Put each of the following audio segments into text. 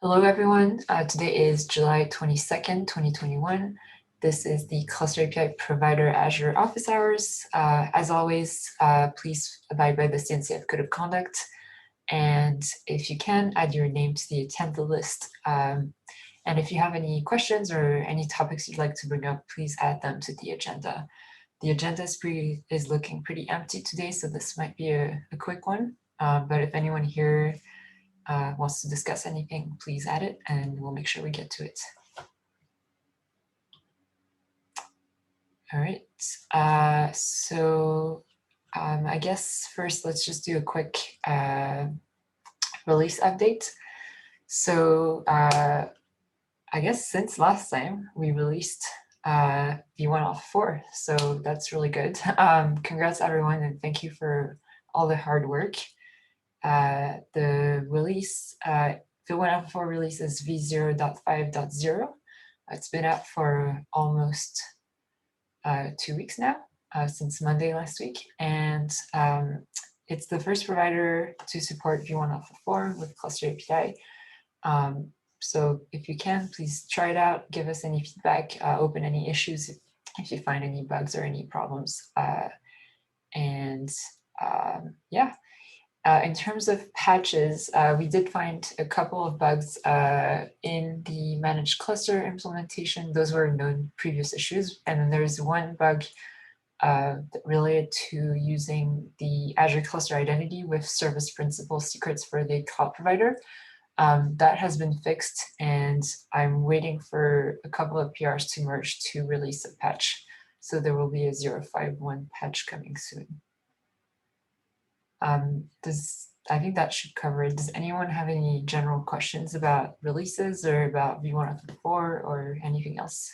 Hello, everyone. Today is July 22nd, 2021. This is the Cluster API Provider Azure office hours. As always, please abide by the CNCF Code of Conduct. And if you can, add your name to the attendee list. And if you have any questions or any topics you'd like to bring up, please add them to the agenda. The agenda is looking pretty empty today, so this might be a quick one. But if anyone here wants to discuss anything, please add it and we'll make sure we get to it. All right, I guess first let's just do a quick release update. So I guess since last time we released v1.4, so that's really good. Congrats everyone and thank you for all the hard work. The release, v1.4 release is v0.5.0. It's been out for almost 2 weeks now, since Monday last week. And it's the first provider to support v1.4 with Cluster API. So if you can, please try it out, give us any feedback, open any issues if you find any bugs or any problems. Yeah. In terms of patches, we did find a couple of bugs in the managed cluster implementation. Those were known previous issues. And then there's one bug related to using the Azure cluster identity with service principal secrets for the cloud provider. That has been fixed, and I'm waiting for a couple of PRs to merge to release a patch. So there will be a 0.5.1 patch coming soon. I think that should cover it. Does anyone have any general questions about releases or about v1.4 or anything else?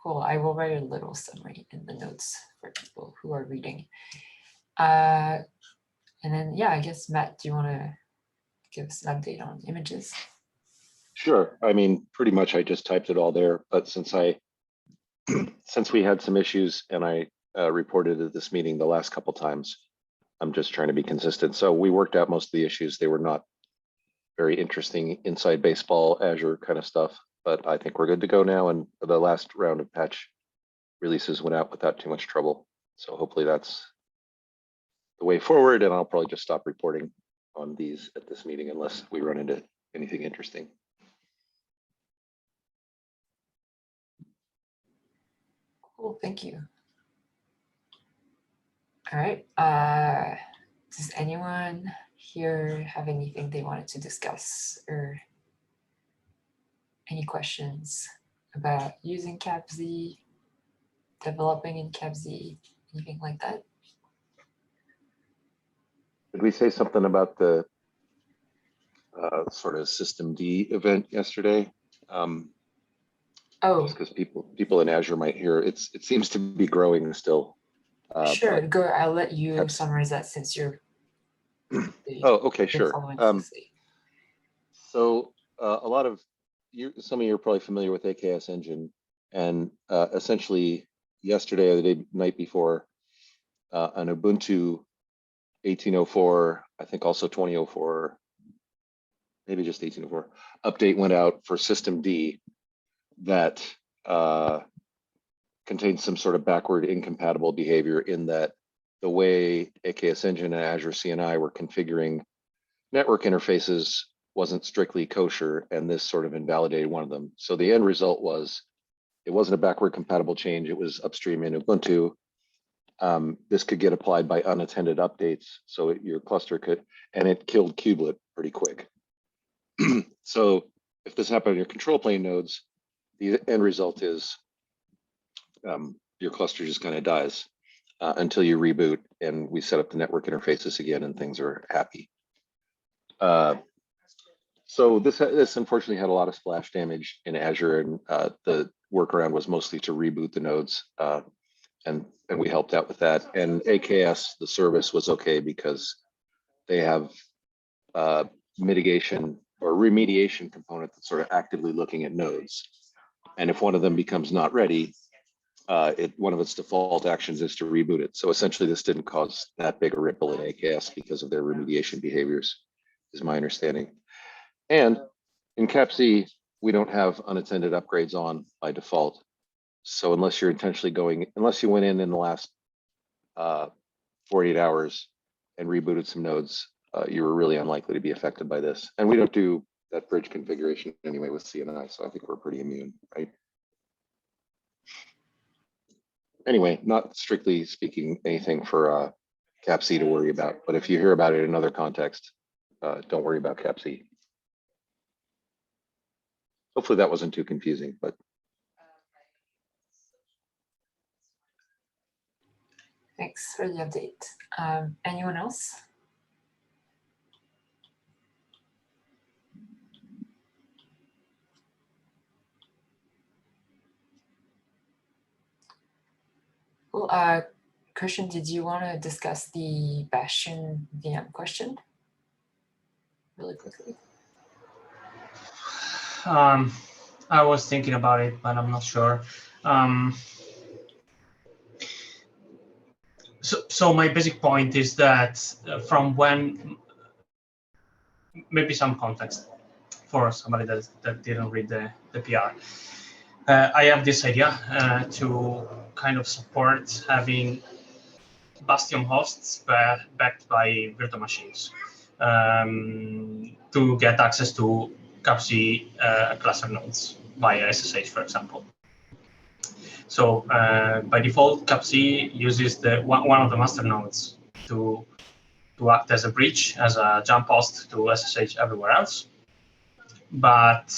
Cool, I will write a little summary in the notes for people who are reading. And then, yeah, I guess, Matt, do you want to give us an update on images? Sure. I mean, pretty much I just typed it all there, but since we had some issues and I reported at this meeting the last couple times, I'm just trying to be consistent. So we worked out most of the issues. They were not very interesting inside baseball Azure kind of stuff, but I think we're good to go now. And the last round of patch releases went out without too much trouble. So hopefully that's the way forward. And I'll probably just stop reporting on these at this meeting unless we run into anything interesting. Cool, thank you. All right, does anyone here have anything they wanted to discuss or any questions about using CAPZ, developing in CAPZ, anything like that? Did we say something about the sort of system D event yesterday? Oh, just because people in Azure might hear it seems to be growing still. Sure, go. I'll let you summarize that since you're. Oh, okay, sure. So a lot of some of you are probably familiar with AKS Engine, and essentially yesterday or the night before, an Ubuntu 18.04, I think also 20.04, maybe just 18.04 update went out for System D that contains some sort of backward incompatible behavior in that the way AKS Engine and Azure CNI were configuring network interfaces wasn't strictly kosher, and this sort of invalidated one of them. So the end result was it wasn't a backward compatible change, it was upstream in Ubuntu. This could get applied by unattended updates, so your cluster could, and it killed kubelet pretty quick. So if this happened on your control plane nodes, the end result is your cluster just kind of dies until you reboot and we set up the network interfaces again and things are happy. So this unfortunately had a lot of splash damage in Azure, and the workaround was mostly to reboot the nodes, and we helped out with that. And AKS, the service, was okay because they have mitigation or remediation component that's sort of actively looking at nodes. And if one of them becomes not ready, one of its default actions is to reboot it. So essentially, this didn't cause that big a ripple in AKS because of their remediation behaviors, is my understanding. And in CAPC, we don't have unattended upgrades on by default. So unless you're intentionally unless you went in the last 48 hours and rebooted some nodes, you were really unlikely to be affected by this. And we don't do that bridge configuration anyway with CNI, so I think we're pretty immune, right? Anyway, not strictly speaking anything for CAPC to worry about, but if you hear about it in another context, don't worry about CAPC. Hopefully that wasn't too confusing, but. Thanks for the update. Anyone else? Well, Christian, did you want to discuss the Bastion VM question really quickly? I was thinking about it, but I'm not sure. So my basic point is that from when, maybe some context for somebody that didn't read the PR. I have this idea to kind of support having Bastion hosts backed by virtual machines to get access to CAPC cluster nodes via SSH, for example. So by default, CAPC uses one of the master nodes to act as a bridge, as a jump host to SSH everywhere else. But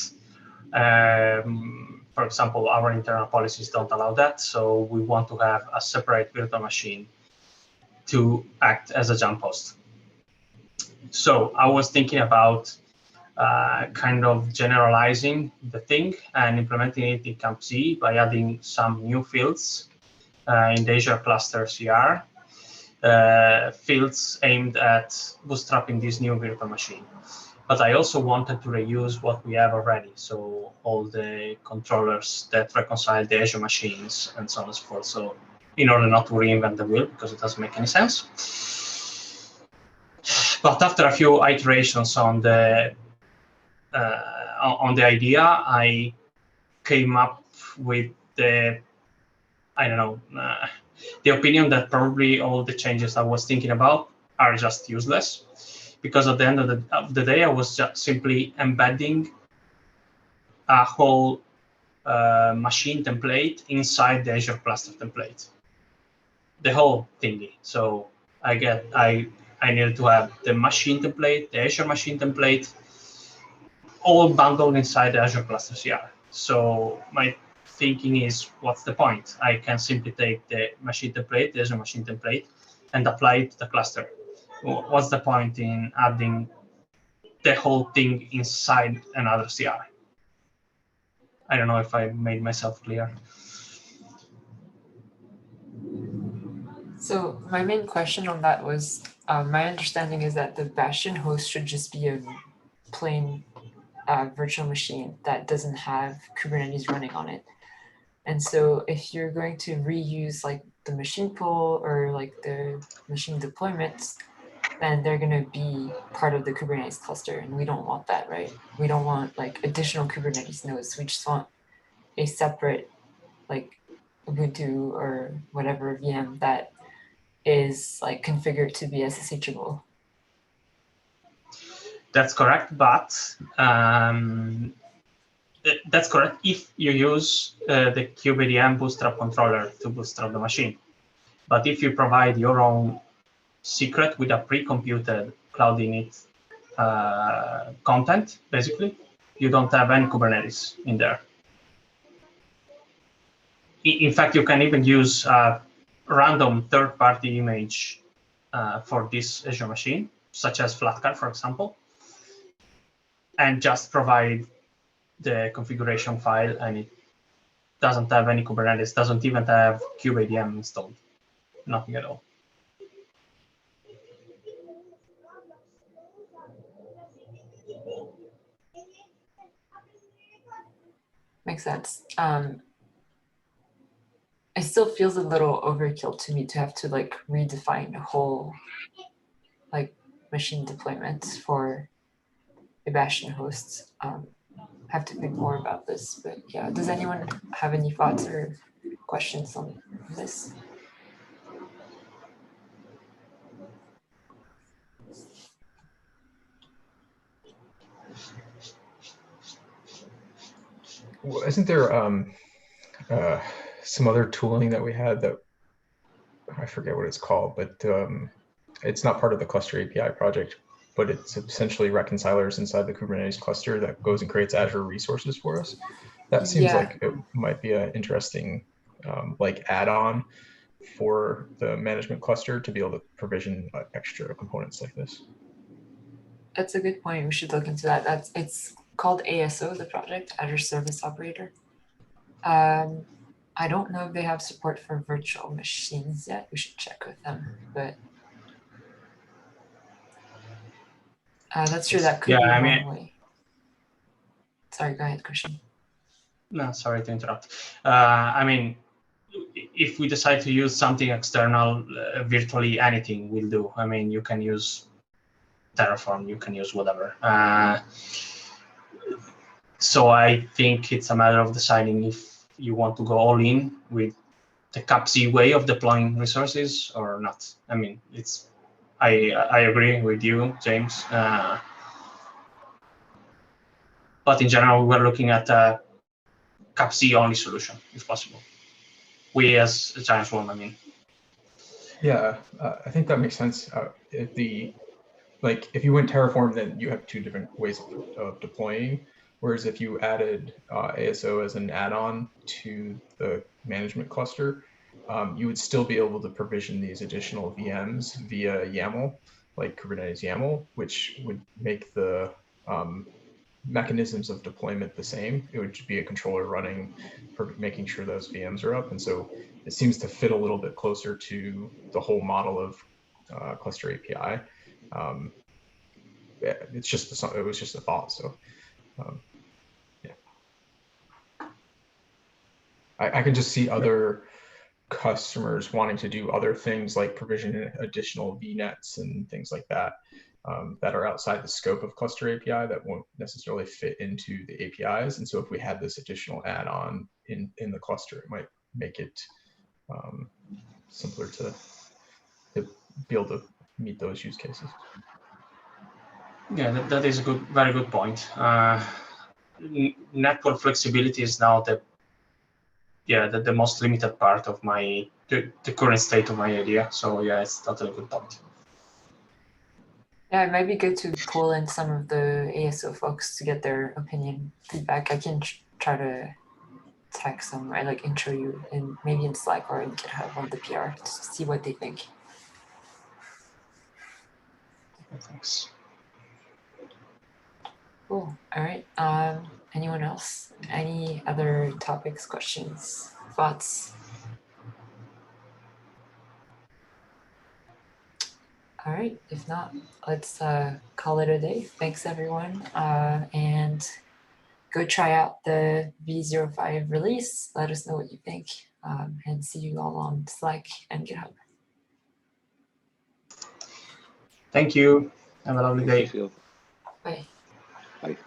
for example, our internal policies don't allow that. So we want to have a separate virtual machine to act as a jump host. So I was thinking about kind of generalizing the thing and implementing it in CAPC by adding some new fields in the Azure cluster CR, fields aimed at bootstrapping this new virtual machine. But I also wanted to reuse what we have already. So all the controllers that reconcile the Azure machines and so on and so forth. So in order not to reinvent the wheel, because it doesn't make any sense. But after a few iterations on the idea, I came up with the, I don't know, the opinion that probably all the changes I was thinking about are just useless, because at the end of the day, I was just simply embedding a whole machine template inside the Azure cluster template, the whole thingy. So I needed to have the machine template, the Azure machine template, all bundled inside the Azure cluster CR. So my thinking is, what's the point? I can simply take the machine template, the Azure machine template, and apply it to the cluster. What's the point in adding the whole thing inside another CR? I don't know if I made myself clear. So my main question on that was, my understanding is that the Bastion host should just be a plain virtual machine that doesn't have Kubernetes running on it. And so if you're going to reuse like the machine pool or like the machine deployments, then they're going to be part of the Kubernetes cluster. And we don't want that, right? We don't want like additional Kubernetes nodes. We just want a separate like Ubuntu or whatever VM that is like configured to be SSHable. That's correct, but that's correct if you use the kubeadm bootstrap controller to bootstrap the machine. But if you provide your own secret with a pre-computed cloud init content, basically, you don't have any Kubernetes in there. In fact, you can even use a random third-party image for this Azure machine, such as Flatcar, for example, and just provide the configuration file, and it doesn't have any Kubernetes, doesn't even have kubeadm installed, nothing at all. Makes sense. I it still feels a little overkill to me to have to like redefine a whole like machine deployment for a Bastion host. Have to think more about this, but yeah, does anyone have any thoughts or questions on this? Well, isn't there some other tooling that we had that I forget what it's called, but it's not part of the cluster API project, but it's essentially reconcilers inside the Kubernetes cluster that goes and creates Azure resources for us. That seems Yeah. like it might be an interesting like add-on for the management cluster to be able to provision extra components like this. That's a good point. We should look into that. It's called ASO, the project, Azure Service Operator. I don't know if they have support for virtual machines yet. We should check with them, but that's true. That could be one way. Sorry, go ahead, Christian. No, sorry to interrupt. I mean, if we decide to use something external, virtually anything will do. I mean, you can use Terraform, you can use whatever. So I think it's a matter of deciding if you want to go all in with the CAPC way of deploying resources or not. I mean, I agree with you, James. But in general, we're looking at a CAPC only solution, if possible. We as Giant Swarm, I mean. Yeah, I think that makes sense. If you went Terraform, then you have two different ways of deploying. Whereas if you added ASO as an add-on to the management cluster, you would still be able to provision these additional VMs via YAML, like Kubernetes YAML, which would make the mechanisms of deployment the same. It would be a controller running for making sure those VMs are up. And so it seems to fit a little bit closer to the whole model of cluster API. It was just a thought. So yeah, I can just see other customers wanting to do other things like provision additional VNets and things like that that are outside the scope of cluster API that won't necessarily fit into the APIs. And so if we had this additional add-on in the cluster, it might make it simpler to be able to meet those use cases. Yeah, that is a very good point. Network flexibility is now the most limited part of the current state of my idea. So yeah, it's totally a good point. Yeah, it might be good to pull in some of the ASO folks to get their opinion feedback. I can try to text them, right? Like intro you in maybe in Slack or in GitHub on the PR to see what they think. Thanks. Cool. All right. Anyone else? Any other topics, questions, thoughts? All right. If not, let's call it a day. Thanks, everyone. And go try out the V05 release. Let us know what you think. And see you all on Slack and GitHub. Thank you. Have a lovely day. Cecile. Bye. Bye.